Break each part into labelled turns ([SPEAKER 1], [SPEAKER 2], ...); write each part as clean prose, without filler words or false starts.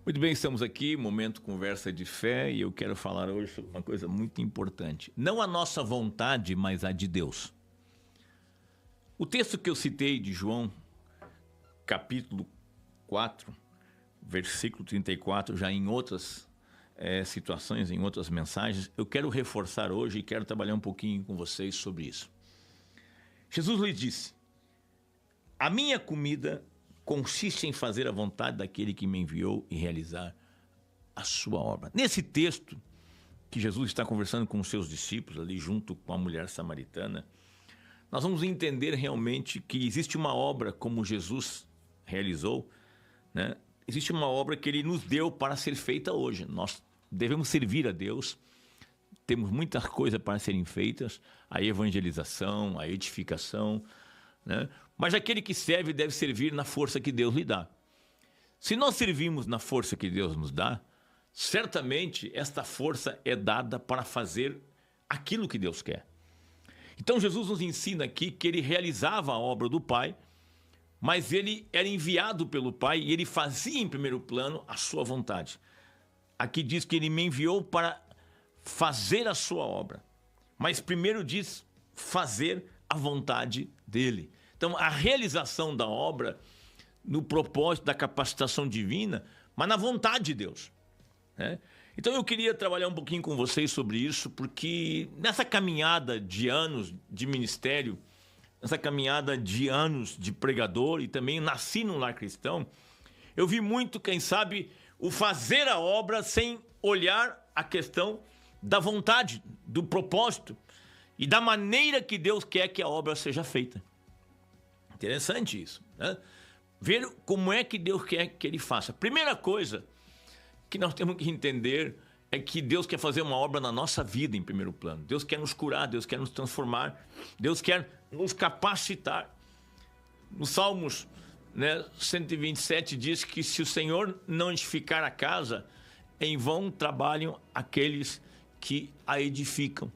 [SPEAKER 1] Muito bem, estamos aqui, momento conversa de fé, e eu quero falar hoje sobre uma coisa muito importante. Não a nossa vontade, mas a de Deus. O texto que eu citei de João, capítulo 4, versículo 34, já em outras situações, em outras mensagens, eu quero reforçar hoje e quero trabalhar um pouquinho com vocês sobre isso. Jesus lhe disse: a minha comida consiste em fazer a vontade daquele que me enviou e realizar a sua obra. Nesse texto que Jesus está conversando com os seus discípulos ali junto com a mulher samaritana, nós vamos entender realmente que existe uma obra como Jesus realizou, né? Existe uma obra que Ele nos deu para ser feita hoje. Nós devemos servir a Deus, temos muitas coisas para serem feitas, a evangelização, a edificação, né? Mas aquele que serve deve servir na força que Deus lhe dá. Se nós servimos na força que Deus nos dá, certamente esta força é dada para fazer aquilo que Deus quer. Então Jesus nos ensina aqui que Ele realizava a obra do Pai, mas Ele era enviado pelo Pai e Ele fazia em primeiro plano a sua vontade. Aqui diz que Ele me enviou para fazer a sua obra, mas primeiro diz fazer a vontade dEle. Então, a realização da obra no propósito da capacitação divina, mas na vontade de Deus, né? Então, eu queria trabalhar um pouquinho com vocês sobre isso, porque nessa caminhada de anos de ministério, nessa caminhada de anos de pregador e também nasci num lar cristão, eu vi muito, quem sabe, o fazer a obra sem olhar a questão da vontade, do propósito e da maneira que Deus quer que a obra seja feita. Interessante isso, né? Ver como é que Deus quer que Ele faça. Primeira coisa que nós temos que entender é que Deus quer fazer uma obra na nossa vida em primeiro plano. Deus quer nos curar, Deus quer nos transformar, Deus quer nos capacitar. No Salmos, 127 diz que se o Senhor não edificar a casa, em vão trabalham aqueles que a edificam.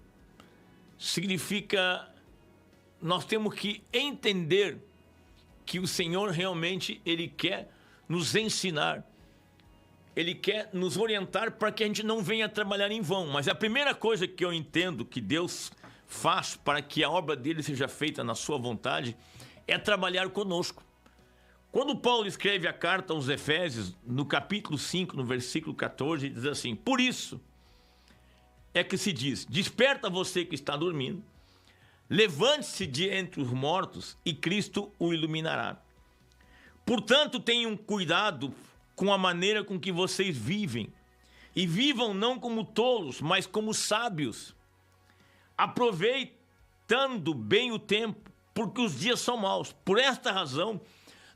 [SPEAKER 1] Significa, nós temos que entender que o Senhor realmente, Ele quer nos ensinar, Ele quer nos orientar para que a gente não venha trabalhar em vão. Mas a primeira coisa que eu entendo que Deus faz para que a obra dele seja feita na sua vontade é trabalhar conosco. Quando Paulo escreve a carta aos Efésios, no capítulo 5, no versículo 14, diz assim: por isso é que se diz, desperta você que está dormindo, levante-se de entre os mortos e Cristo o iluminará. Portanto, tenham cuidado com a maneira com que vocês vivem, e vivam não como tolos, mas como sábios, aproveitando bem o tempo, porque os dias são maus. Por esta razão,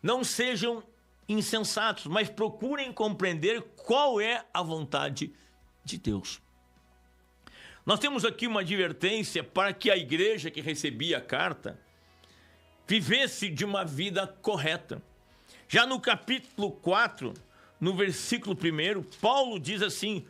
[SPEAKER 1] não sejam insensatos, mas procurem compreender qual é a vontade de Deus. Nós temos aqui uma advertência para que a igreja que recebia a carta vivesse de uma vida correta. Já no capítulo 4, no versículo 1, Paulo diz assim: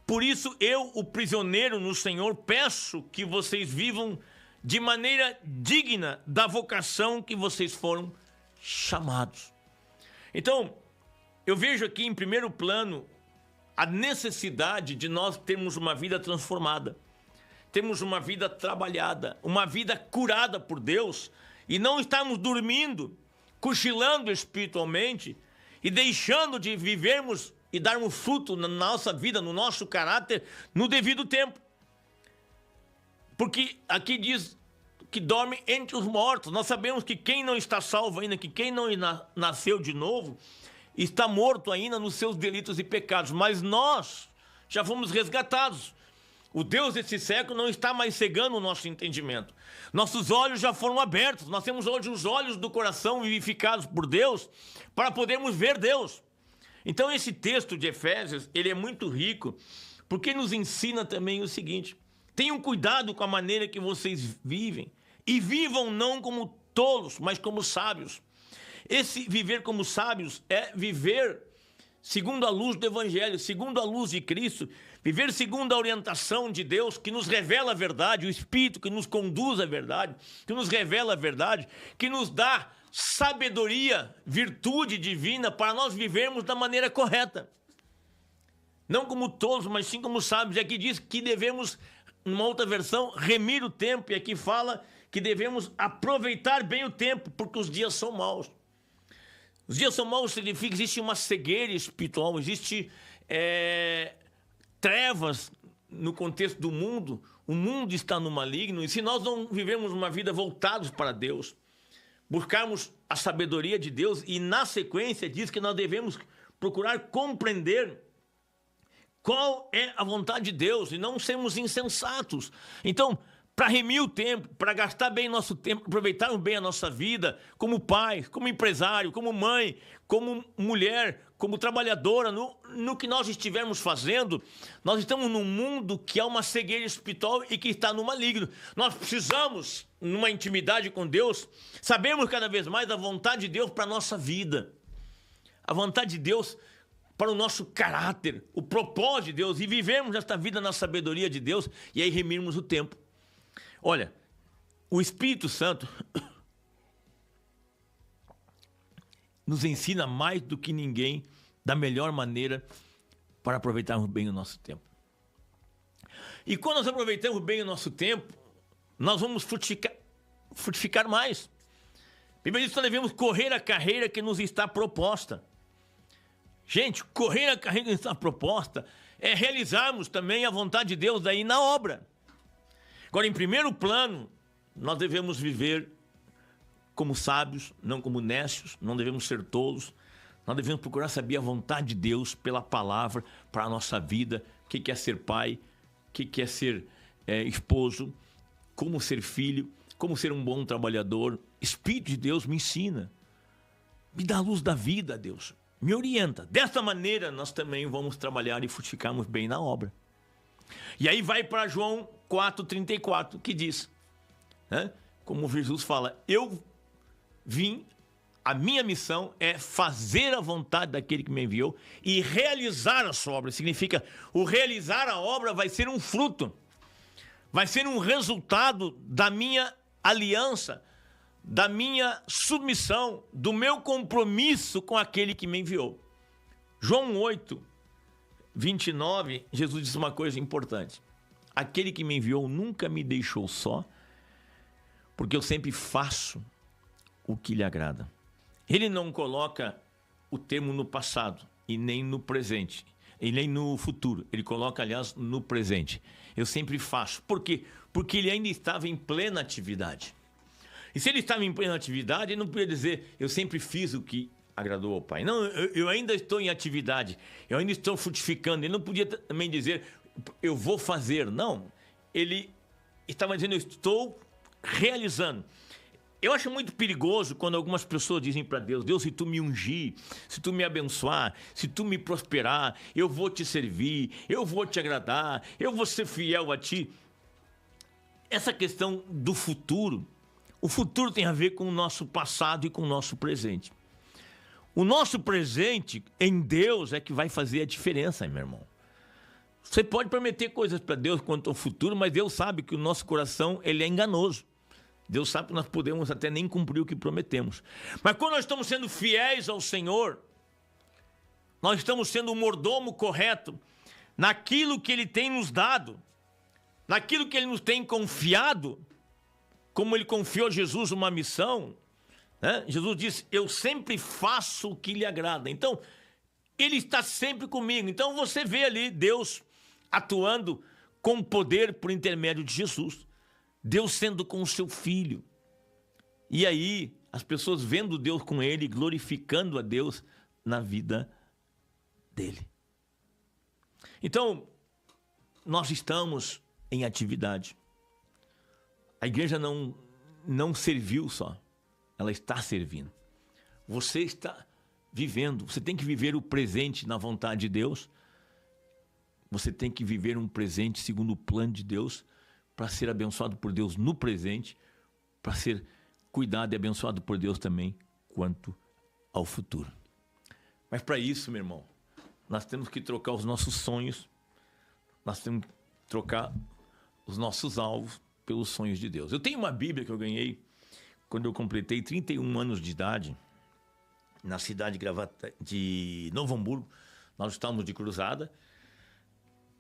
[SPEAKER 1] por isso eu, o prisioneiro no Senhor, peço que vocês vivam de maneira digna da vocação que vocês foram chamados. Então, eu vejo aqui em primeiro plano a necessidade de nós termos uma vida transformada, termos uma vida trabalhada, uma vida curada por Deus, e não estarmos dormindo, cochilando espiritualmente e deixando de vivermos e darmos fruto na nossa vida, no nosso caráter, no devido tempo. Porque aqui diz que dorme entre os mortos. Nós sabemos que quem não está salvo ainda, que quem não nasceu de novo, está morto ainda nos seus delitos e pecados, mas nós já fomos resgatados. O Deus desse século não está mais cegando o nosso entendimento. Nossos olhos já foram abertos. Nós temos hoje os olhos do coração vivificados por Deus para podermos ver Deus. Então esse texto de Efésios, ele é muito rico, porque nos ensina também o seguinte: tenham cuidado com a maneira que vocês vivem, e vivam não como tolos, mas como sábios. Esse viver como sábios é viver segundo a luz do Evangelho, segundo a luz de Cristo, viver segundo a orientação de Deus, que nos revela a verdade, o Espírito que nos conduz à verdade, que nos revela a verdade, que nos dá sabedoria, virtude divina para nós vivermos da maneira correta. Não como tolos, mas sim como sábios. E aqui diz que devemos, numa outra versão, remir o tempo. E aqui fala que devemos aproveitar bem o tempo, porque os dias são maus. Os dias são maus significa que existe uma cegueira espiritual, existe trevas no contexto do mundo. O mundo está no maligno. E se nós não vivemos uma vida voltados para Deus, buscarmos a sabedoria de Deus, e na sequência diz que nós devemos procurar compreender qual é a vontade de Deus e não sermos insensatos. Então, para remir o tempo, para gastar bem nosso tempo, aproveitarmos bem a nossa vida, como pai, como empresário, como mãe, como mulher, como trabalhadora, no que nós estivermos fazendo, nós estamos num mundo que é uma cegueira espiritual e que está no maligno. Nós precisamos, numa intimidade com Deus, sabermos cada vez mais a vontade de Deus para a nossa vida, a vontade de Deus para o nosso caráter, o propósito de Deus, e vivermos esta vida na sabedoria de Deus, e aí remirmos o tempo. Olha, o Espírito Santo nos ensina mais do que ninguém da melhor maneira para aproveitarmos bem o nosso tempo. E quando nós aproveitamos bem o nosso tempo, nós vamos frutificar mais. A Bíblia diz que nós devemos correr a carreira que nos está proposta. Gente, correr a carreira que nos está proposta é realizarmos também a vontade de Deus daí na obra. Agora, em primeiro plano, nós devemos viver como sábios, não como nécios, não devemos ser tolos. Nós devemos procurar saber a vontade de Deus pela palavra para a nossa vida, o que é ser pai, o que é ser esposo, como ser filho, como ser um bom trabalhador. Espírito de Deus me ensina, me dá a luz da vida, Deus, me orienta. Dessa maneira, nós também vamos trabalhar e frutificarmos bem na obra. E aí vai para João 4,34, que diz, né? Como Jesus fala, eu vim, a minha missão é fazer a vontade daquele que me enviou e realizar a sua obra. Significa, o realizar a obra vai ser um fruto, vai ser um resultado da minha aliança, da minha submissão, do meu compromisso com aquele que me enviou. João 8:29, Jesus diz uma coisa importante. Aquele que me enviou nunca me deixou só, porque eu sempre faço o que lhe agrada. Ele não coloca o termo no passado e nem no presente, e nem no futuro. Ele coloca, aliás, no presente. Eu sempre faço. Por quê? Porque ele ainda estava em plena atividade. E se ele estava em plena atividade, ele não podia dizer, eu sempre fiz o que agradou ao Pai. Não, eu ainda estou em atividade, eu ainda estou frutificando. Ele não podia também dizer, eu vou fazer. Não, ele estava dizendo, eu estou realizando. Eu acho muito perigoso quando algumas pessoas dizem para Deus, Deus, se tu me ungir, se tu me abençoar, se tu me prosperar, eu vou te servir, eu vou te agradar, eu vou ser fiel a ti. Essa questão do futuro, o futuro tem a ver com o nosso passado e com o nosso presente. O nosso presente em Deus é que vai fazer a diferença, meu irmão. Você pode prometer coisas para Deus quanto ao futuro, mas Deus sabe que o nosso coração ele é enganoso. Deus sabe que nós podemos até nem cumprir o que prometemos. Mas quando nós estamos sendo fiéis ao Senhor, nós estamos sendo o mordomo correto naquilo que Ele tem nos dado, naquilo que Ele nos tem confiado, como Ele confiou a Jesus uma missão, né? Jesus disse, eu sempre faço o que lhe agrada. Então, Ele está sempre comigo. Então, você vê ali Deus atuando com poder por intermédio de Jesus. Deus sendo com o seu filho. E aí, as pessoas vendo Deus com ele, glorificando a Deus na vida dele. Então, nós estamos em atividade. A igreja não serviu só, ela está servindo. Você está vivendo, você tem que viver o presente na vontade de Deus. Você tem que viver um presente segundo o plano de Deus, para ser abençoado por Deus no presente, para ser cuidado e abençoado por Deus também quanto ao futuro. Mas para isso, meu irmão, nós temos que trocar os nossos sonhos, nós temos que trocar os nossos alvos pelos sonhos de Deus. Eu tenho uma Bíblia que eu ganhei quando eu completei 31 anos de idade, na cidade de Novo Hamburgo, nós estávamos de cruzada,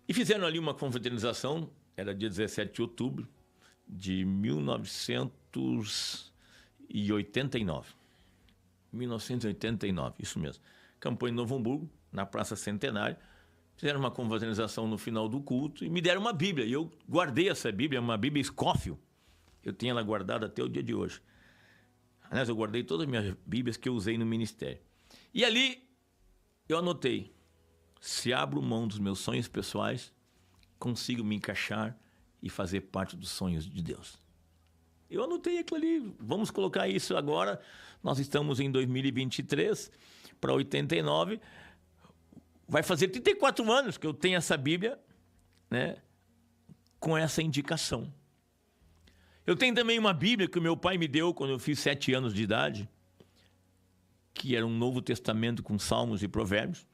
[SPEAKER 1] e fizeram ali uma confraternização, era dia 17 de outubro de 1989. 1989, isso mesmo. Campanha em Novo Hamburgo, na Praça Centenário. Fizeram uma confraternização no final do culto e me deram uma Bíblia. E eu guardei essa Bíblia, uma Bíblia Scofield. Eu tenho ela guardada até o dia de hoje. Aliás, eu guardei todas as minhas Bíblias que eu usei no ministério. E ali eu anotei: se abro mão dos meus sonhos pessoais, consigo me encaixar e fazer parte dos sonhos de Deus. Eu anotei aquilo ali. Vamos colocar isso agora. Nós estamos em 2023 para 89. Vai fazer 34 anos que eu tenho essa Bíblia, né, com essa indicação. Eu tenho também uma Bíblia que o meu pai me deu quando eu fiz 7 anos de idade, que era um Novo Testamento com Salmos e Provérbios,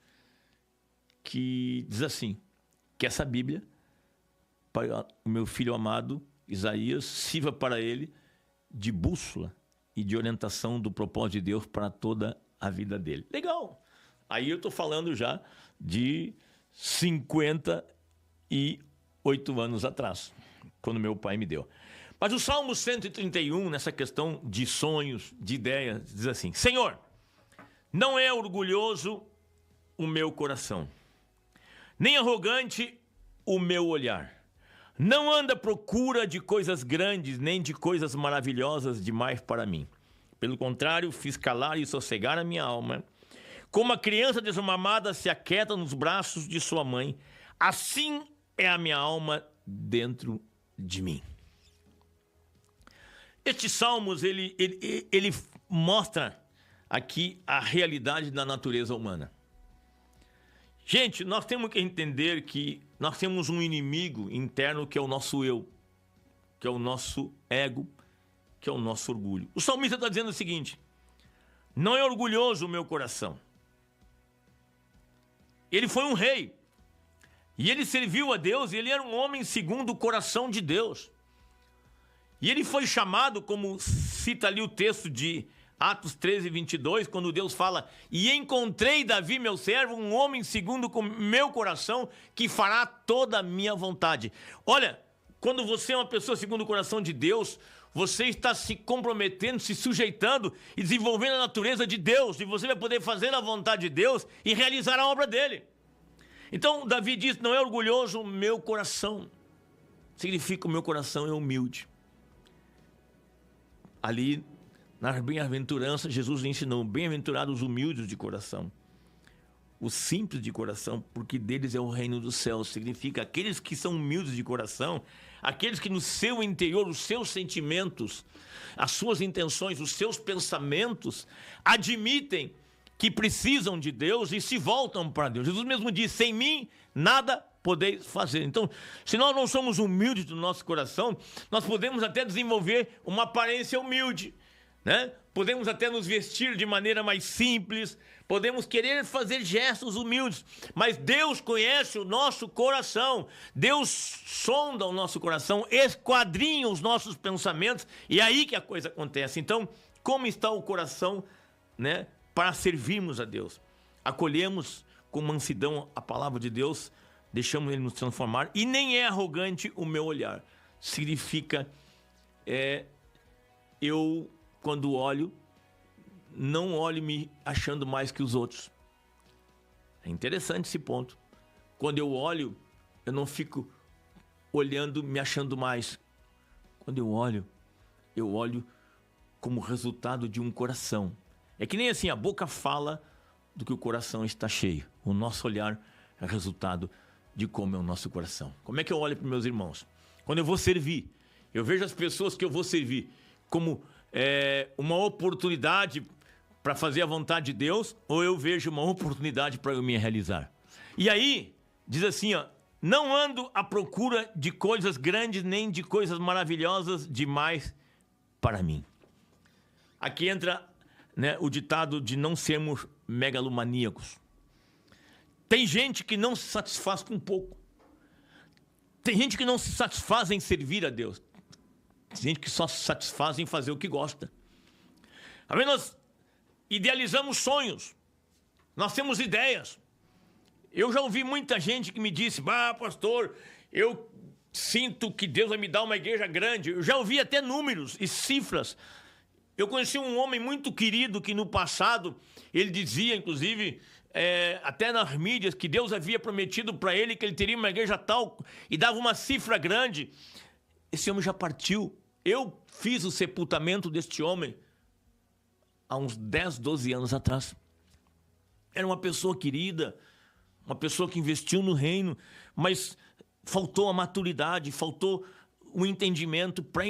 [SPEAKER 1] que diz assim, que essa Bíblia, para o meu filho amado Isaías, sirva para ele de bússola e de orientação do propósito de Deus para toda a vida dele. Legal! Aí eu estou falando já de 58 anos atrás, quando meu pai me deu. Mas o Salmo 131, nessa questão de sonhos, de ideias, diz assim: Senhor, não é orgulhoso o meu coração, nem arrogante o meu olhar. Não anda à procura de coisas grandes, nem de coisas maravilhosas demais para mim. Pelo contrário, fiz calar e sossegar a minha alma. Como a criança desmamada se aquieta nos braços de sua mãe, assim é a minha alma dentro de mim. Estes salmos, ele mostra aqui a realidade da natureza humana. Gente, nós temos que entender que nós temos um inimigo interno que é o nosso eu, que é o nosso ego, que é o nosso orgulho. O salmista está dizendo o seguinte: não é orgulhoso o meu coração. Ele foi um rei, e ele serviu a Deus, e ele era um homem segundo o coração de Deus. E ele foi chamado, como cita ali o texto de Atos 13, 22, quando Deus fala: e encontrei Davi, meu servo, um homem segundo o meu coração, que fará toda a minha vontade. Olha, quando você é uma pessoa segundo o coração de Deus, você está se comprometendo, se sujeitando e desenvolvendo a natureza de Deus, e você vai poder fazer a vontade de Deus e realizar a obra dele. Então, Davi diz: não é orgulhoso o meu coração. Significa o meu coração é humilde. Ali, nas bem-aventuranças, Jesus ensinou: bem-aventurados os humildes de coração, os simples de coração, porque deles é o reino dos céus. Significa aqueles que são humildes de coração, aqueles que no seu interior, os seus sentimentos, as suas intenções, os seus pensamentos, admitem que precisam de Deus e se voltam para Deus. Jesus mesmo disse: sem mim nada podeis fazer. Então, se nós não somos humildes do nosso coração, nós podemos até desenvolver uma aparência humilde, né? Podemos até nos vestir de maneira mais simples, podemos querer fazer gestos humildes, mas Deus conhece o nosso coração, Deus sonda o nosso coração, esquadrinha os nossos pensamentos, e é aí que a coisa acontece. Então, como está o coração, né, para servirmos a Deus? Acolhemos com mansidão a palavra de Deus, deixamos ele nos transformar, e nem é arrogante o meu olhar. Significa, eu, quando olho, não olho me achando mais que os outros. É interessante esse ponto. Quando eu olho, eu não fico olhando me achando mais. Quando eu olho como resultado de um coração. É que nem assim, a boca fala do que o coração está cheio. O nosso olhar é resultado de como é o nosso coração. Como é que eu olho para meus irmãos? Quando eu vou servir, eu vejo as pessoas que eu vou servir como uma oportunidade para fazer a vontade de Deus, ou eu vejo uma oportunidade para eu me realizar? E aí, diz assim, ó: não ando à procura de coisas grandes, nem de coisas maravilhosas demais para mim. Aqui entra, né, o ditado de não sermos megalomaníacos. Tem gente que não se satisfaz com pouco. Tem gente que não se satisfaz em servir a Deus. Tem gente que só se satisfaz em fazer o que gosta. Às vezes nós idealizamos sonhos, nós temos ideias. Eu já ouvi muita gente que me disse, pastor, eu sinto que Deus vai me dar uma igreja grande. Eu já ouvi até números e cifras. Eu conheci um homem muito querido que no passado, ele dizia, inclusive, até nas mídias, que Deus havia prometido para ele que ele teria uma igreja tal e dava uma cifra grande. Esse homem já partiu. Eu fiz o sepultamento deste homem há uns 10, 12 anos atrás. Era uma pessoa querida, uma pessoa que investiu no reino, mas faltou a maturidade, faltou o entendimento para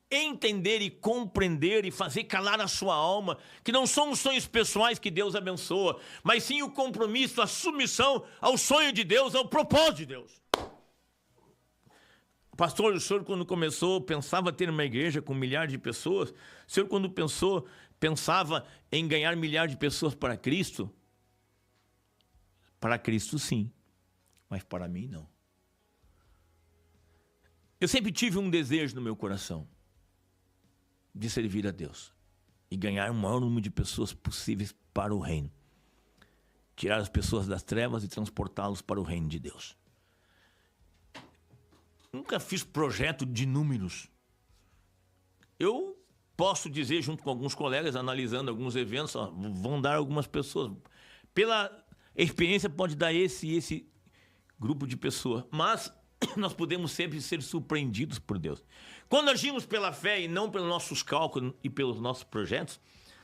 [SPEAKER 1] entender e compreender e fazer calar a sua alma, que não são os sonhos pessoais que Deus abençoa, mas sim o compromisso, a submissão ao sonho de Deus, ao propósito de Deus. Pastor, o senhor quando começou, pensava ter uma igreja com milhares de pessoas? O senhor quando pensava em ganhar milhares de pessoas para Cristo? Para Cristo sim, mas para mim não. Eu sempre tive um desejo no meu coração de servir a Deus e ganhar o maior número de pessoas possíveis para o reino. Tirar as pessoas das trevas e transportá-los para o reino de Deus. Nunca fiz projeto de números. Eu posso dizer, junto com alguns colegas, analisando alguns eventos, vão dar algumas pessoas. Pela experiência pode dar esse grupo de pessoas. Mas nós podemos sempre ser surpreendidos por Deus. Quando agimos pela fé e não pelos nossos cálculos e pelos nossos projetos,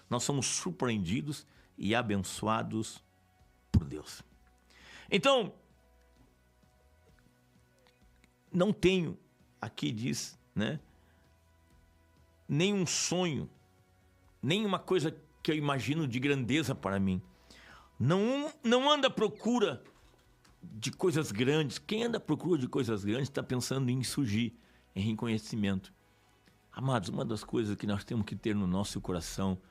[SPEAKER 1] nós somos surpreendidos e abençoados por Deus. Então, não tenho, aqui diz, nenhum sonho, nenhuma coisa que eu imagino de grandeza para mim. Não anda à procura de coisas grandes. Quem anda à procura de coisas grandes está pensando em surgir, em reconhecimento. Amados, uma das coisas que nós temos que ter no nosso coração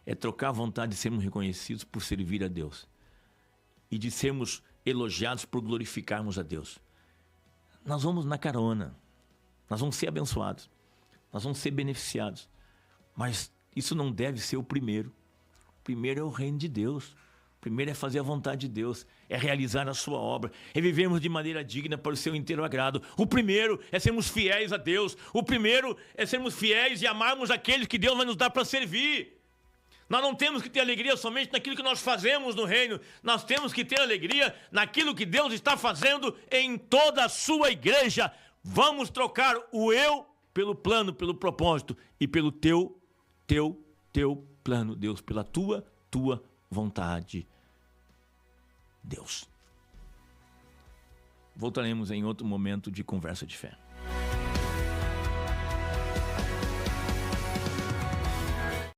[SPEAKER 1] é trocar a vontade de sermos reconhecidos por servir a Deus e de sermos elogiados por glorificarmos a Deus. Nós vamos na carona, nós vamos ser abençoados, nós vamos ser beneficiados, mas isso não deve ser o primeiro. O primeiro é o reino de Deus. O primeiro é fazer a vontade de Deus, é realizar a sua obra, é vivermos de maneira digna para o seu inteiro agrado. O primeiro é sermos fiéis a Deus. O primeiro é sermos fiéis e amarmos aqueles que Deus vai nos dar para servir. Nós não temos que ter alegria somente naquilo que nós fazemos no reino. Nós temos que ter alegria naquilo que Deus está fazendo em toda a sua igreja. Vamos trocar o eu pelo plano, pelo propósito e pelo teu plano, Deus, pela tua vontade, Deus. Voltaremos em outro momento de conversa de fé.